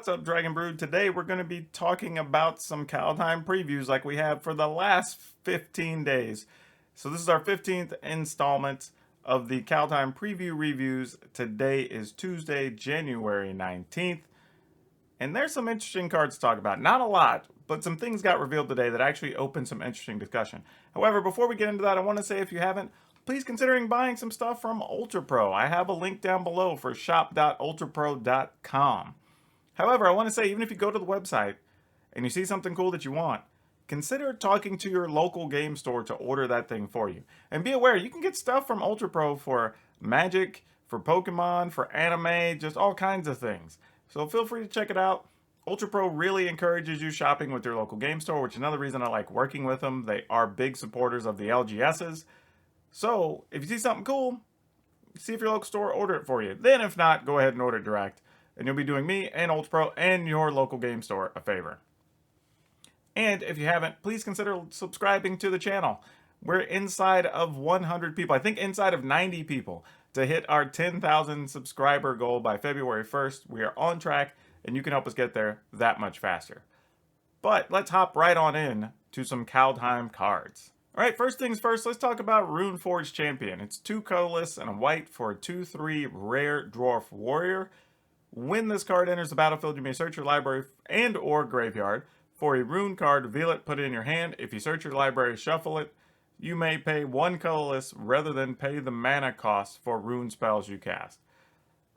What's up, Dragon Brood? Today we're going to be talking about some Kaldheim previews like we have for the last 15 days. So this is our 15th installment of the Kaldheim preview reviews. Today is Tuesday, January 19th. And there's some interesting cards to talk about. Not a lot, but some things got revealed today that actually opened some interesting discussion. However, before we get into that, I want to say if you haven't, please considering buying some stuff from Ultra Pro. I have a link down below for shop.ultrapro.com. However, I want to say, even if you go to the website and you see something cool that you want, consider talking to your local game store to order that thing for you. And be aware, you can get stuff from Ultra Pro for Magic, for Pokemon, for anime, just all kinds of things. So feel free to check it out. Ultra Pro really encourages you shopping with your local game store, which is another reason I like working with them. They are big supporters of the LGSs. So if you see something cool, see if your local store order it for you. Then if not, go ahead and order it direct. And you'll be doing me and Ultra Pro and your local game store a favor. And if you haven't, please consider subscribing to the channel. We're inside of 100 people, I think inside of 90 people, to hit our 10,000 subscriber goal by February 1st. We are on track, and you can help us get there that much faster. But let's hop right on in to some Kaldheim cards. Alright, first things first, let's talk about Rune Forge Champion. It's 2 colorless and a white for a 2/3 rare dwarf warrior. When this card enters the battlefield, you may search your library and or graveyard for a rune card, reveal it, put it in your hand. If you search your library, shuffle it. You may pay 1 colorless rather than pay the mana cost for rune spells you cast.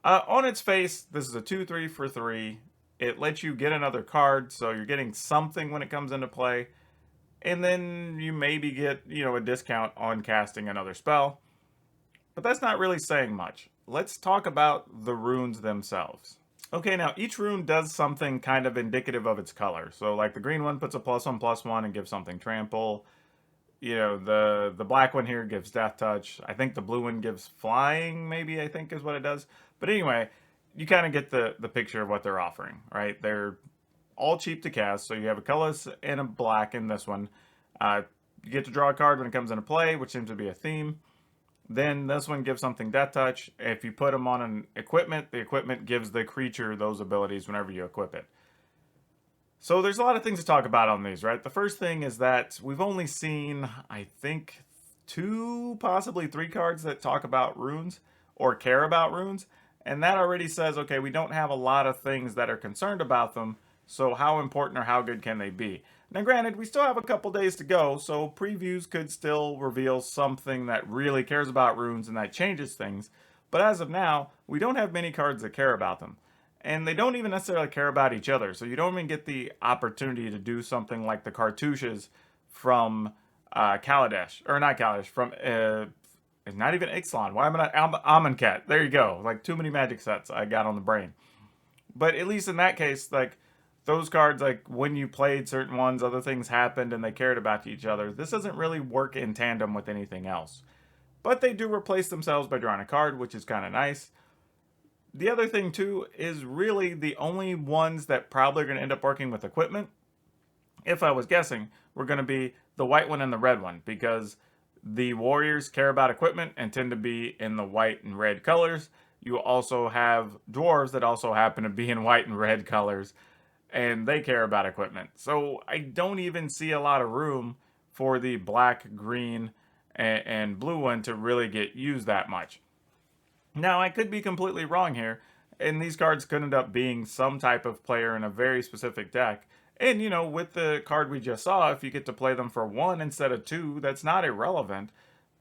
On its face, this is a 2/3 for 3. It lets you get another card, so you're getting something when it comes into play. And then you maybe get, a discount on casting another spell. But that's not really saying much. Let's talk about the runes themselves. Okay, now each rune does something kind of indicative of its color. So like the green one puts a +1/+1 and gives something trample. The black one here gives death touch. I think the blue one gives flying, maybe, I think is what it does. But anyway, you kind of get the picture of what they're offering, right? They're all cheap to cast. So you have a colorless and a black in this one. You get to draw a card when it comes into play, which seems to be a theme. Then this one gives something death touch. If you put them on an equipment, the equipment gives the creature those abilities whenever you equip it. So there's a lot of things to talk about on these, right? The first thing is that we've only seen, I think, 2, possibly 3 cards that talk about runes or care about runes. And that already says, okay, we don't have a lot of things that are concerned about them. So how important or how good can they be? Now granted, we still have a couple days to go, so previews could still reveal something that really cares about runes and that changes things. But as of now, we don't have many cards that care about them. And they don't even necessarily care about each other, so you don't even get the opportunity to do something like the cartouches from Kaladesh, or not Kaladesh, from not even Ixalan. Why am I not Amonkhet? There you go. Like too many Magic sets I got on the brain. But at least in that case, like those cards, like when you played certain ones, other things happened and they cared about each other. This doesn't really work in tandem with anything else. But they do replace themselves by drawing a card, which is kind of nice. The other thing too is really the only ones that probably are going to end up working with equipment, if I was guessing, were going to be the white one and the red one, because the warriors care about equipment and tend to be in the white and red colors. You also have dwarves that also happen to be in white and red colors, and they care about equipment. So I don't even see a lot of room for the black, green, and blue one to really get used that much. Now, I could be completely wrong here, and these cards could end up being some type of player in a very specific deck. And, with the card we just saw, if you get to play them for 1 instead of 2, that's not irrelevant.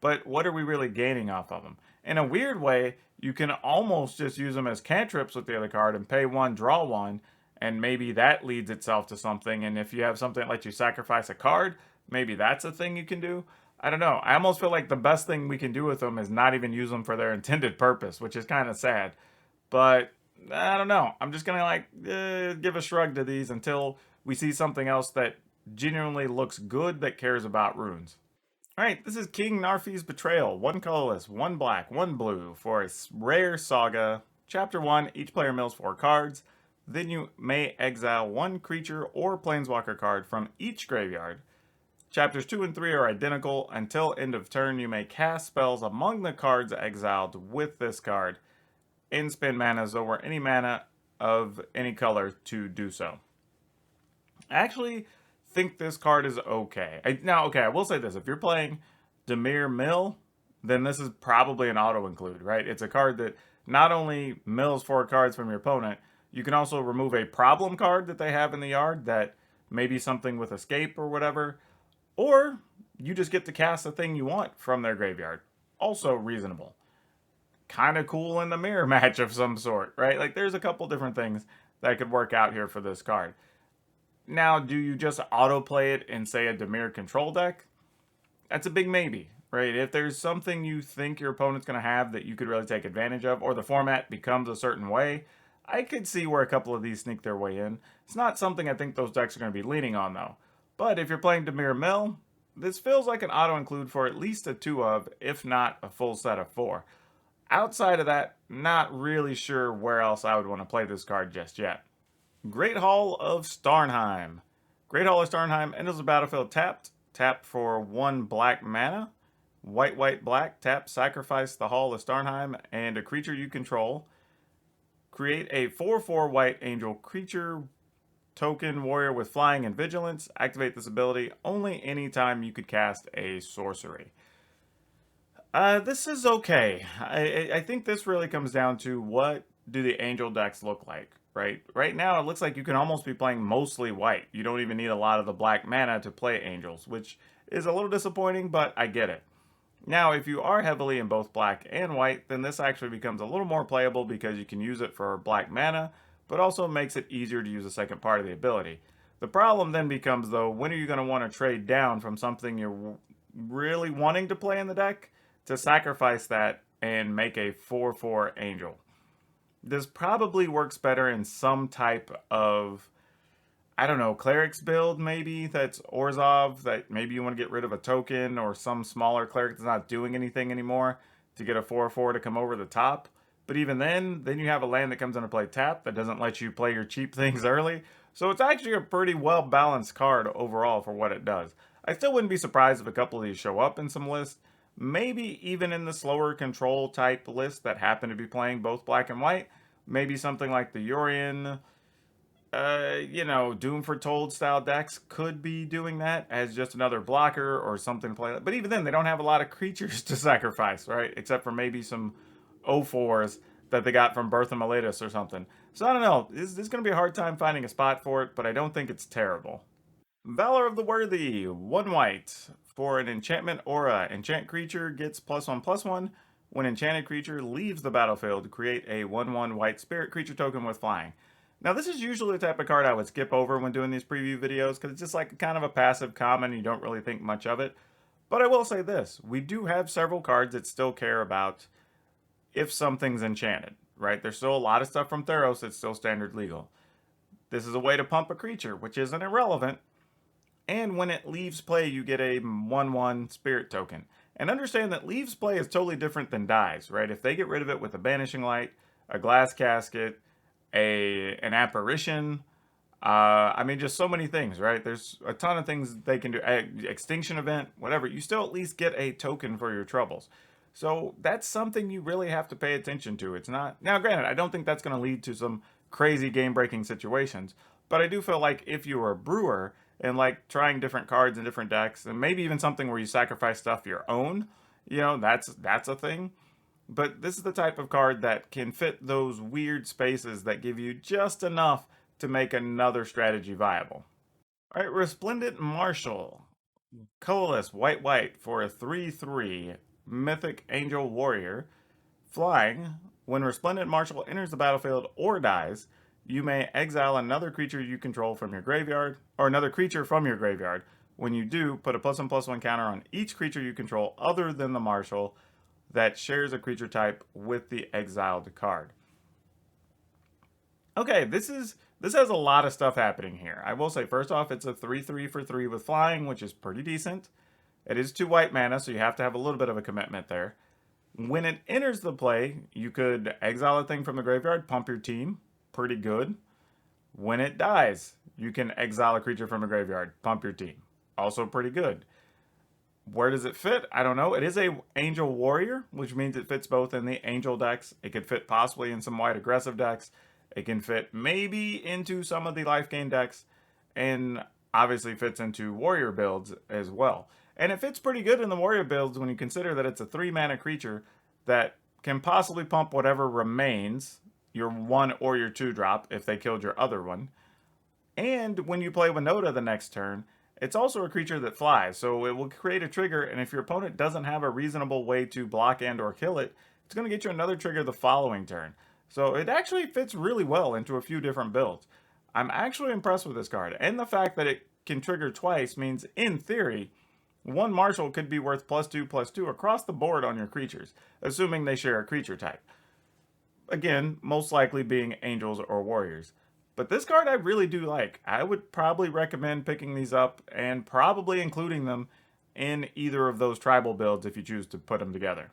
But what are we really gaining off of them? In a weird way, you can almost just use them as cantrips with the other card and pay 1, draw 1, and maybe that leads itself to something. And if you have something that lets you sacrifice a card, maybe that's a thing you can do. I don't know. I almost feel like the best thing we can do with them is not even use them for their intended purpose, which is kind of sad. But I don't know. I'm just going to give a shrug to these until we see something else that genuinely looks good that cares about runes. Alright, this is Kingnarfys Betrayal. 1 colorless, 1 black, 1 blue for a rare saga. Chapter 1, each player mills 4 cards. Then you may exile 1 creature or planeswalker card from each graveyard. Chapters 2 and 3 are identical. Until end of turn, you may cast spells among the cards exiled with this card. End spend mana over any mana of any color to do so. I actually think this card is okay. I will say this. If you're playing Dimir Mill, then this is probably an auto-include, right? It's a card that not only mills 4 cards from your opponent, you can also remove a problem card that they have in the yard that maybe something with escape or whatever, or you just get to cast the thing you want from their graveyard. Also reasonable. Kind of cool in the mirror match of some sort, right? Like there's a couple different things that could work out here for this card. Now, do you just autoplay it in, say, a Dimir control deck? That's a big maybe, right? If there's something you think your opponent's going to have that you could really take advantage of, or the format becomes a certain way, I could see where a couple of these sneak their way in. It's not something I think those decks are going to be leaning on, though. But if you're playing Dimir Mill, this feels like an auto-include for at least a 2 of, if not a full set of 4. Outside of that, not really sure where else I would want to play this card just yet. Great Hall of Starkheim. Great Hall of Starkheim enters the battlefield tapped. Tap for 1 black mana. White, white, black. Tap, sacrifice the Hall of Starkheim and a creature you control. Create a 4/4 white angel creature token warrior with flying and vigilance. Activate this ability only anytime you could cast a sorcery. This is okay. I think this really comes down to what do the angel decks look like, right? Right now, it looks like you can almost be playing mostly white. You don't even need a lot of the black mana to play angels, which is a little disappointing, but I get it. Now, if you are heavily in both black and white, then this actually becomes a little more playable because you can use it for black mana, but also makes it easier to use the second part of the ability. The problem then becomes, though, when are you going to want to trade down from something you're really wanting to play in the deck to sacrifice that and make a 4/4 angel? This probably works better in some type of, I don't know, clerics build maybe that's Orzhov, that maybe you want to get rid of a token or some smaller cleric that's not doing anything anymore to get a 4/4 to come over the top. But even then you have a land that comes into play tap that doesn't let you play your cheap things early. So it's actually a pretty well balanced card overall for what it does. I still wouldn't be surprised if a couple of these show up in some lists. Maybe even in the slower control type list that happen to be playing both black and white. Maybe something like the Urian, Doom Foretold style decks could be doing that as just another blocker or something to play. But even then, they don't have a lot of creatures to sacrifice, right? Except for maybe some O4s that they got from Bertha Miletus or something. So I don't know. This is going to be a hard time finding a spot for it, but I don't think it's terrible. Valor of the Worthy, 1 white. For an enchantment aura, enchant creature gets +1/+1. When enchanted creature leaves the battlefield, create a 1/1 white spirit creature token with flying. Now this is usually the type of card I would skip over when doing these preview videos because it's just like kind of a passive common, you don't really think much of it. But I will say this, we do have several cards that still care about if something's enchanted, right? There's still a lot of stuff from Theros that's still standard legal. This is a way to pump a creature, which isn't irrelevant. And when it leaves play, you get a 1/1 spirit token. And understand that leaves play is totally different than dies, right? If they get rid of it with a banishing light, a glass casket, an apparition, just so many things, right? There's a ton of things they can do. Extinction event, whatever. You still at least get a token for your troubles. So that's something you really have to pay attention to. It's not... Now, granted, I don't think that's going to lead to some crazy game-breaking situations. But I do feel like if you were a brewer and like trying different cards in different decks, and maybe even something where you sacrifice stuff your own, that's a thing. But this is the type of card that can fit those weird spaces that give you just enough to make another strategy viable. All right, Resplendent Marshal. Colorless, white, white for a 3/3 Mythic Angel Warrior. Flying. When Resplendent Marshal enters the battlefield or dies, you may exile another creature you control from your graveyard, or another creature from your graveyard. When you do, put a +1/+1 counter on each creature you control other than the Marshal that shares a creature type with the exiled card. Okay, this has a lot of stuff happening here. I will say, first off, it's a 3/3 for 3 with flying, which is pretty decent. It is 2 white mana, so you have to have a little bit of a commitment there. When it enters the play, you could exile a thing from the graveyard, pump your team. Pretty good. When it dies, you can exile a creature from a graveyard, pump your team. Also pretty good. Where does it fit? I don't know. It is a Angel Warrior, which means it fits both in the Angel decks. It could fit possibly in some white aggressive decks. It can fit maybe into some of the life gain decks, and obviously fits into warrior builds as well. And it fits pretty good in the warrior builds when you consider that it's a 3-mana creature that can possibly pump whatever remains, your 1 or your 2 drop if they killed your other one. And when you play Winota the next turn, it's also a creature that flies, so it will create a trigger, and if your opponent doesn't have a reasonable way to block and or kill it, it's going to get you another trigger the following turn. So it actually fits really well into a few different builds. I'm actually impressed with this card, and the fact that it can trigger twice means, in theory, one Marshal could be worth +2/+2 across the board on your creatures, assuming they share a creature type. Again, most likely being angels or warriors. But this card I really do like. I would probably recommend picking these up and probably including them in either of those tribal builds if you choose to put them together.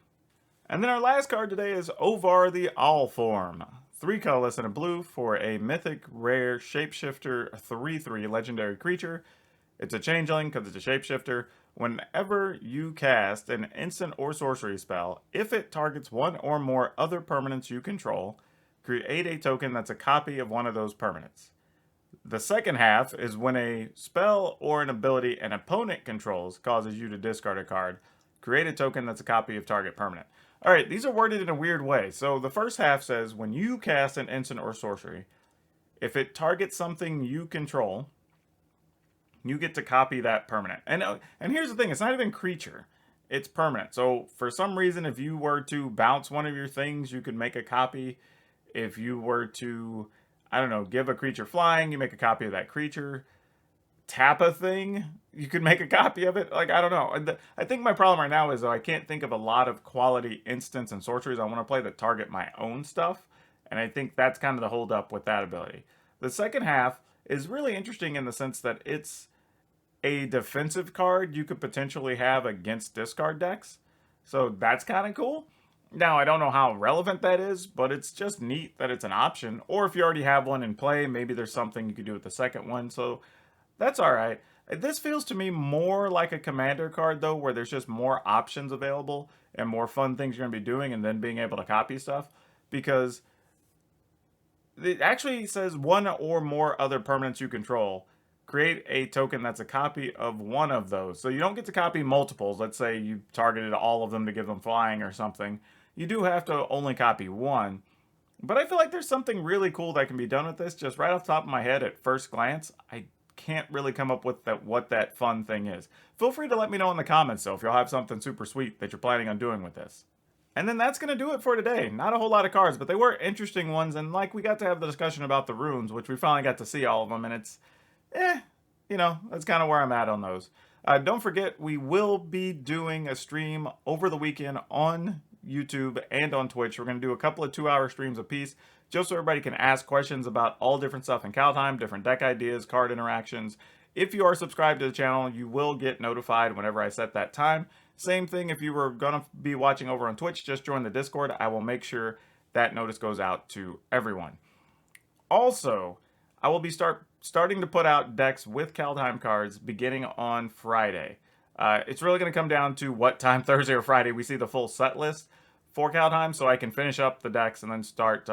And then our last card today is Ovar the Allform. 3 colorless and a blue for a mythic rare shapeshifter 3/3 legendary creature. It's a changeling because it's a shapeshifter. Whenever you cast an instant or sorcery spell, if it targets one or more other permanents you control, create a token that's a copy of one of those permanents. The second half is when a spell or an ability an opponent controls causes you to discard a card, create a token that's a copy of target permanent. Alright, these are worded in a weird way. So the first half says, when you cast an instant or sorcery, if it targets something you control, you get to copy that permanent. And here's the thing, it's not even creature, it's permanent. So for some reason, if you were to bounce one of your things, you could make a copy. If you were to, I don't know, give a creature flying, you make a copy of that creature. Tap a thing, you could make a copy of it. Like, I don't know. I think my problem right now is, though, I can't think of a lot of quality instants and sorceries I want to play that target my own stuff. And I think that's kind of the hold up with that ability. The second half is really interesting in the sense that it's a defensive card you could potentially have against discard decks. So that's kind of cool. Now, I don't know how relevant that is, but it's just neat that it's an option. Or if you already have one in play, maybe there's something you could do with the second one. So that's all right. This feels to me more like a commander card, though, where there's just more options available and more fun things you're going to be doing and then being able to copy stuff. Because it actually says one or more other permanents you control. Create a token that's a copy of one of those. So you don't get to copy multiples. Let's say you targeted all of them to give them flying or something. You do have to only copy one. But I feel like there's something really cool that can be done with this. Just right off the top of my head at first glance, I can't really come up with what that fun thing is. Feel free to let me know in the comments, though, if you'll have something super sweet that you're planning on doing with this. And then that's going to do it for today. Not a whole lot of cards, but they were interesting ones. And like, we got to have the discussion about the runes, which we finally got to see all of them. And it's, you know, that's kind of where I'm at on those. Don't forget, we will be doing a stream over the weekend on YouTube and on Twitch. We're going to do a couple of 2-hour streams apiece, just so everybody can ask questions about all different stuff in Kaldheim, different deck ideas, card interactions. If you are subscribed to the channel, you will get notified whenever I set that time. Same thing if you were going to be watching over on Twitch, just join the Discord. I will make sure that notice goes out to everyone. Also, I will be starting to put out decks with Kaldheim cards beginning on Friday. It's really going to come down to what time Thursday or Friday we see the full set list for Kaldheim, so I can finish up the decks and then start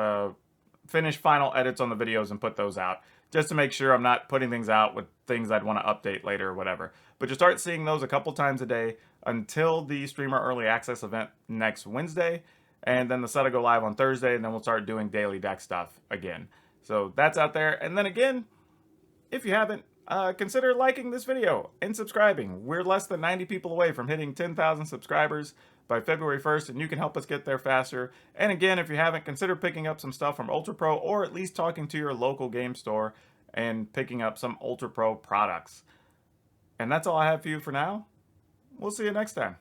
finish final edits on the videos and put those out, just to make sure I'm not putting things out with things I'd want to update later or whatever. But you'll start seeing those a couple times a day until the Streamer Early Access event next Wednesday, and then the set will go live on Thursday, and then we'll start doing daily deck stuff again. So that's out there. And then again, if you haven't, consider liking this video and subscribing. We're less than 90 people away from hitting 10,000 subscribers by February 1st, and you can help us get there faster. And again, if you haven't, consider picking up some stuff from Ultra Pro, or at least talking to your local game store and picking up some Ultra Pro products. And that's all I have for you for now. We'll see you next time.